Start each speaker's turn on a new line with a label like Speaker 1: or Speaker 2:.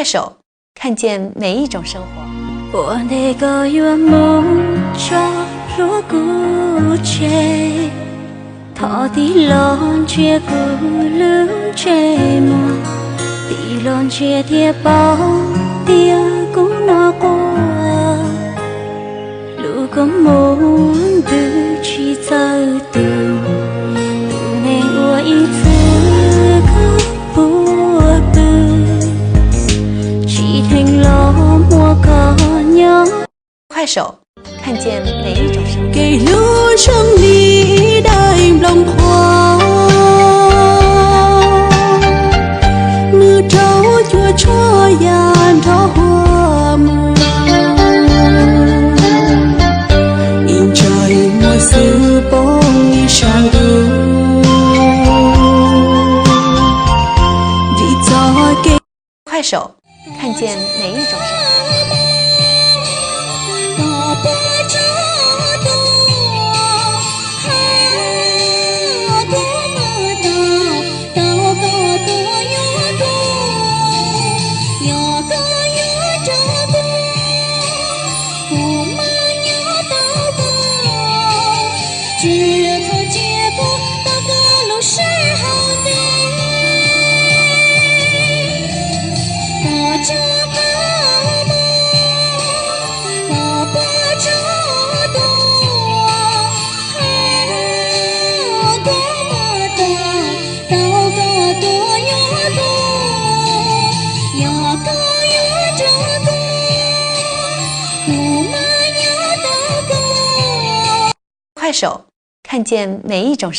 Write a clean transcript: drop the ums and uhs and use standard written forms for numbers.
Speaker 1: 快手，看见每一种生活。
Speaker 2: 我那个月梦着如古切，他的浪却不能这么，的浪却的包的古那过，如果梦的去走的，不能我一次个不得，chỉ thành lo mua có nhau。
Speaker 1: 快手，看见每一种生活。
Speaker 2: cây lúa trong đi đêm lòng hoa mưa trâu chua cho dàn cho hoa mưa nhìn trời mùa xưa bóng đi sang đường vì gió cây
Speaker 1: 快手，看见每一种生活。 快手，看见每一种。